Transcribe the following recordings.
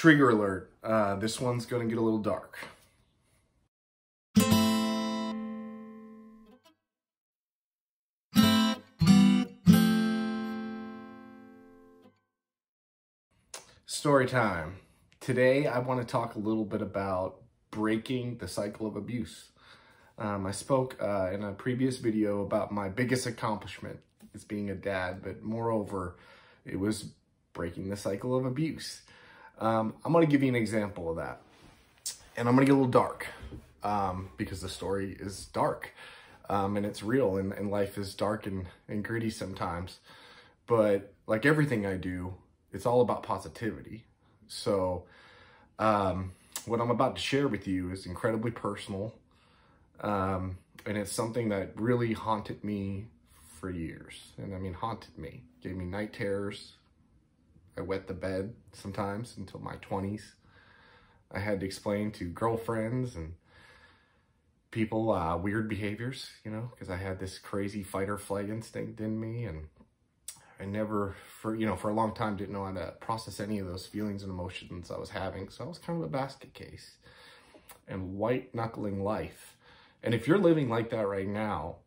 Trigger alert. This one's gonna get a little dark. Story time. Today I want to talk a little bit about breaking the cycle of abuse. I spoke in a previous video about my biggest accomplishment as being a dad, but moreover, it was breaking the cycle of abuse. I'm going to give you an example of that. And I'm going to get a little dark because the story is dark and it's real, and life is dark and gritty sometimes. But like everything I do, it's all about positivity. So what I'm about to share with you is incredibly personal. And it's something that really haunted me for years. And I mean, haunted me. Gave me night terrors. I wet the bed sometimes until my 20s. I had to explain to girlfriends and people weird behaviors, you know, because I had this crazy fight or flight instinct in me, and I never, for a long time, didn't know how to process any of those feelings and emotions I was having. So I was kind of a basket case and white knuckling life. And if you're living like that right now,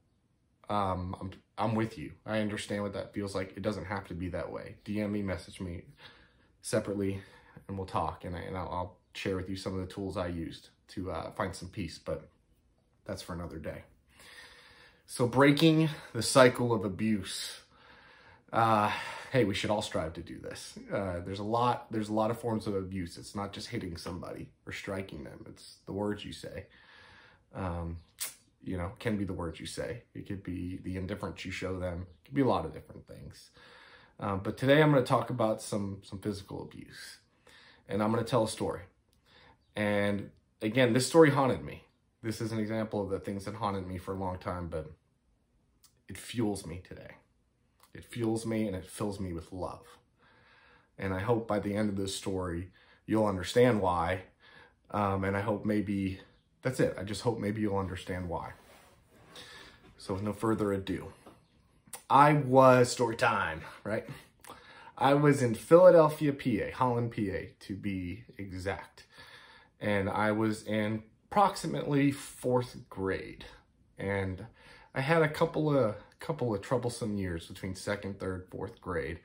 I'm with you. I understand what that feels like. It doesn't have to be that way. DM me, message me separately, and we'll talk. And I'll share with you some of the tools I used to find some peace, but that's for another day. So breaking the cycle of abuse. Hey, we should all strive to do this. There's a lot of forms of abuse. It's not just hitting somebody or striking them. It's the words you say. Can be the words you say. It could be the indifference you show them. It could be a lot of different things. But today I'm going to talk about some physical abuse, and I'm going to tell a story. And again, this story haunted me. This is an example of the things that haunted me for a long time, but it fuels me today. It fuels me and it fills me with love. And I hope by the end of this story, you'll understand why. And I hope maybe, that's it. I just hope maybe you'll understand why. So with no further ado, story time, right? I was in Philadelphia, PA, Holland, PA, to be exact. And I was in approximately 4th grade. And I had a couple of troublesome years between 2nd, 3rd, 4th grade.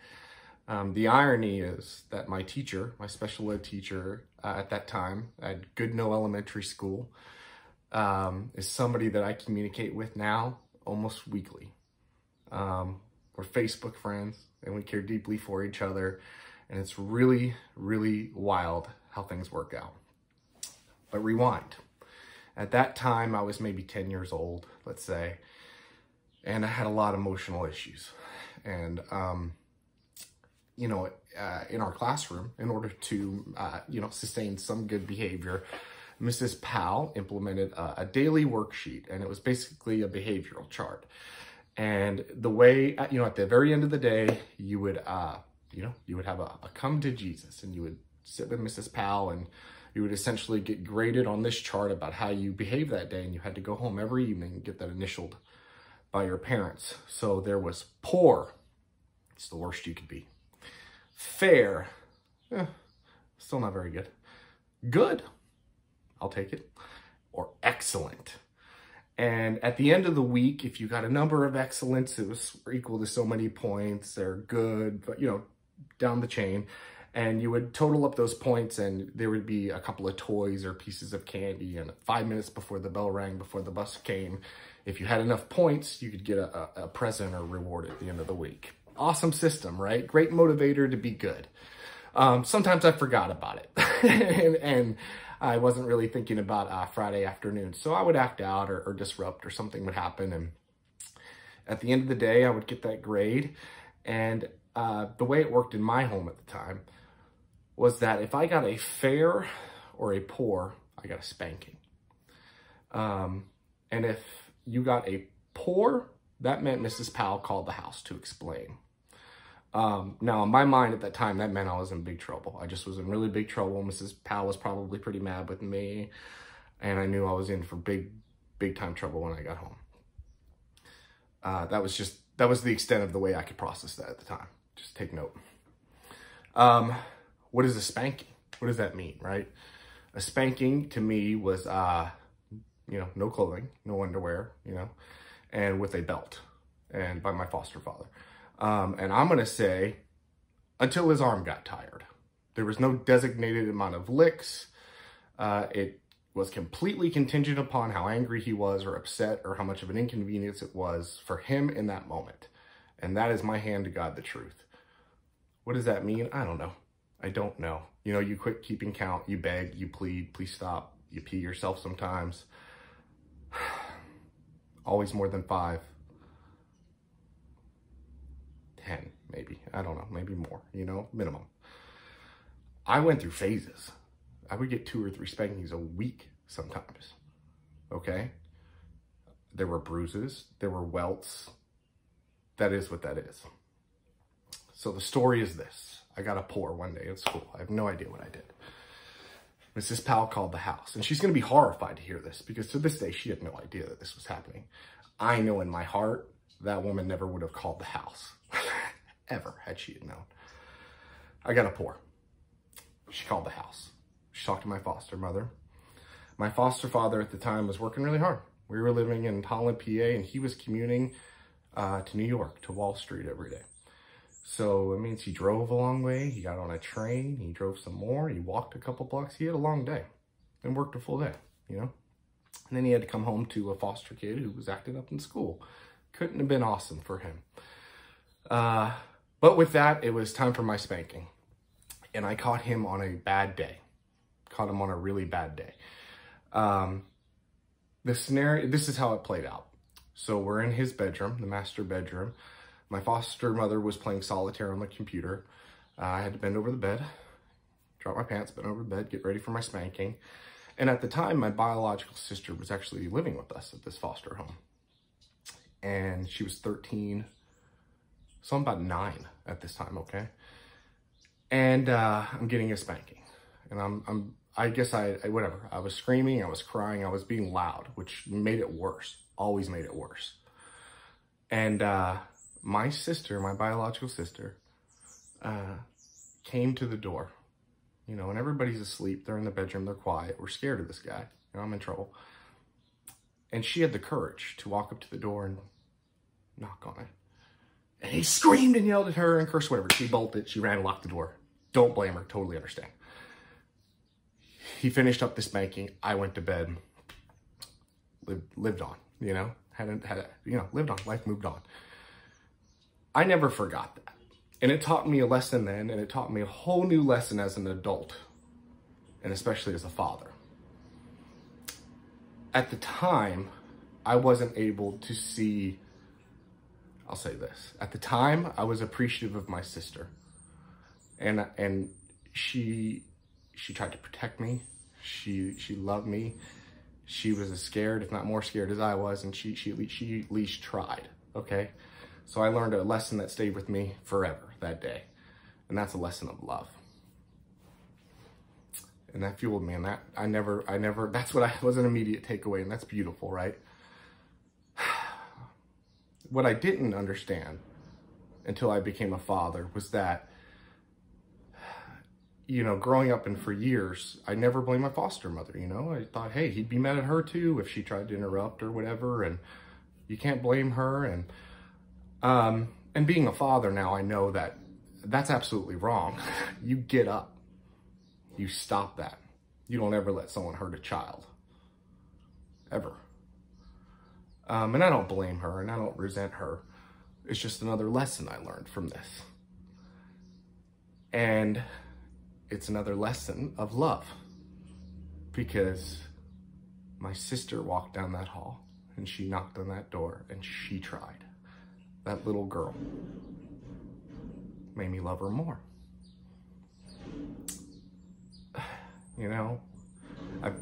The irony is that my teacher, my special ed teacher at that time at Goodnow Elementary School, is somebody that I communicate with now almost weekly. We're Facebook friends and we care deeply for each other. And it's really, really wild how things work out. But rewind. At that time, I was maybe 10 years old, let's say. And I had a lot of emotional issues. And, in our classroom, in order to, sustain some good behavior, Mrs. Powell implemented a daily worksheet, and it was basically a behavioral chart. And the way, at the very end of the day, you would have a come to Jesus, and you would sit with Mrs. Powell, and you would essentially get graded on this chart about how you behaved that day, and you had to go home every evening and get that initialed by your parents. So there was poor, it's the worst you could be. Fair, still not very good. Good, I'll take it. Or excellent. And at the end of the week, if you got a number of excellents, it was equal to so many points. They're good, but down the chain. And you would total up those points, and there would be a couple of toys or pieces of candy. And 5 minutes before the bell rang, before the bus came, if you had enough points, you could get a present or reward at the end of the week. Awesome system, right? Great motivator to be good. Sometimes I forgot about it. and I wasn't really thinking about Friday afternoon. So I would act out or disrupt, or something would happen. And at the end of the day, I would get that grade. And the way it worked in my home at the time was that if I got a fair or a poor, I got a spanking. And if you got a poor, that meant Mrs. Powell called the house to explain. Now, in my mind at that time, that meant I was in big trouble. I just was in really big trouble. Mrs. Powell was probably pretty mad with me, and I knew I was in for big time trouble when I got home. That was the extent of the way I could process that at the time. Just take note. What is a spanking? What does that mean, right? A spanking to me was, you know, no clothing, no underwear, you know, and with a belt, and by my foster father. And I'm going to say until his arm got tired. There was no designated amount of licks. It was completely contingent upon how angry he was or upset or how much of an inconvenience it was for him in that moment. And that is my hand to God, the truth. What does that mean? I don't know. I don't know. You know, you quit keeping count, you beg, you plead, please stop. You pee yourself sometimes. Always more than 5. 10, maybe. I don't know, maybe more, you know, minimum. I went through phases. I would get 2 or 3 spankings a week sometimes, okay? There were bruises, there were welts. That is what that is. So the story is this. I got a pour one day at school. I have no idea what I did. Mrs. Powell called the house, and she's going to be horrified to hear this because to this day, she had no idea that this was happening. I know in my heart that woman never would have called the house ever had she had known. I got a pour. She called the house. She talked to my foster mother. My foster father at the time was working really hard. We were living in Holland, PA, and he was commuting to New York, to Wall Street every day. So it means he drove a long way, he got on a train, he drove some more, he walked a couple blocks. He had a long day and worked a full day, you know? And then he had to come home to a foster kid who was acting up in school. Couldn't have been awesome for him. But with that, it was time for my spanking. And I caught him on a bad day. Caught him on a really bad day. The scenario, this is how it played out. So we're in his bedroom, the master bedroom. My foster mother was playing solitaire on the computer. I had to bend over the bed, drop my pants, bend over the bed, get ready for my spanking. And at the time, my biological sister was actually living with us at this foster home. And she was 13, so I'm about 9 at this time, okay? And I'm getting a spanking. And I guess whatever. I was screaming, I was crying, I was being loud, which made it worse, always made it worse. And my sister, my biological sister, came to the door, you know, and everybody's asleep. They're in the bedroom, they're quiet. We're scared of this guy. You know, I'm in trouble. And she had the courage to walk up to the door and knock on it. And he screamed and yelled at her and cursed whatever. She bolted, she ran and locked the door. Don't blame her, totally understand. He finished up the spanking. I went to bed, lived on, you know, lived on, life moved on. I never forgot that. And it taught me a lesson then, and it taught me a whole new lesson as an adult, and especially as a father. At the time, I wasn't able to see, I'll say this. At the time, I was appreciative of my sister. And she tried to protect me. She loved me. She was as scared, if not more scared as I was, and she at least tried, okay? So I learned a lesson that stayed with me forever that day. And that's a lesson of love. And that fueled me, and that I never, that's what was an immediate takeaway, and that's beautiful, right? What I didn't understand until I became a father was that, you know, growing up and for years, I never blamed my foster mother, you know? I thought, hey, he'd be mad at her too if she tried to interrupt or whatever, and you can't blame her. And being a father now, I know that that's absolutely wrong. You get up. You stop that. You don't ever let someone hurt a child. Ever. And I don't blame her and I don't resent her. It's just another lesson I learned from this. And it's another lesson of love. Because my sister walked down that hall and she knocked on that door and she tried. That little girl made me love her more. You know, I've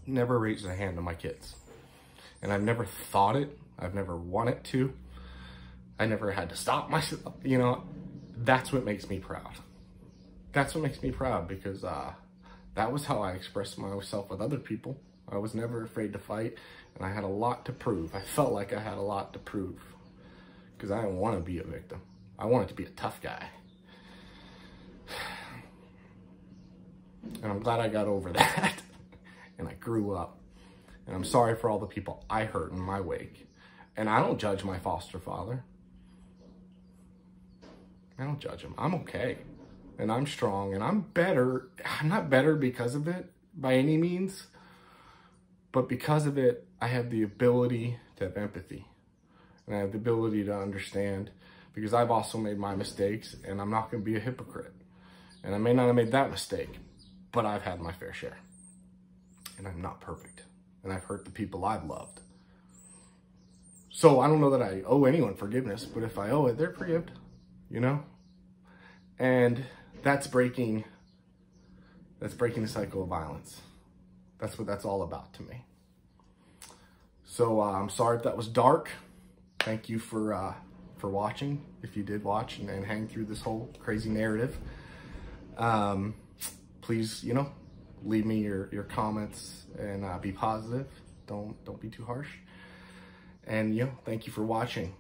never raised a hand on my kids. And I've never thought it. I've never wanted to. I never had to stop myself. You know, that's what makes me proud. That's what makes me proud because that was how I expressed myself with other people. I was never afraid to fight, and I had a lot to prove. I felt like I had a lot to prove because I didn't want to be a victim. I wanted to be a tough guy. And I'm glad I got over that. And I grew up. And I'm sorry for all the people I hurt in my wake. And I don't judge my foster father. I don't judge him. I'm okay. And I'm strong. And I'm better. I'm not better because of it by any means. But because of it, I have the ability to have empathy. And I have the ability to understand. Because I've also made my mistakes. And I'm not going to be a hypocrite. And I may not have made that mistake. But I've had my fair share. And I'm not perfect. And I've hurt the people I've loved. So I don't know that I owe anyone forgiveness, but if I owe it, they're forgiven, you know? And that's breaking the cycle of violence. That's what that's all about to me. So I'm sorry if that was dark. Thank you for watching, if you did watch and hang through this whole crazy narrative. Please, you know, leave me your comments and be positive. Don't be too harsh. And, you know, thank you for watching.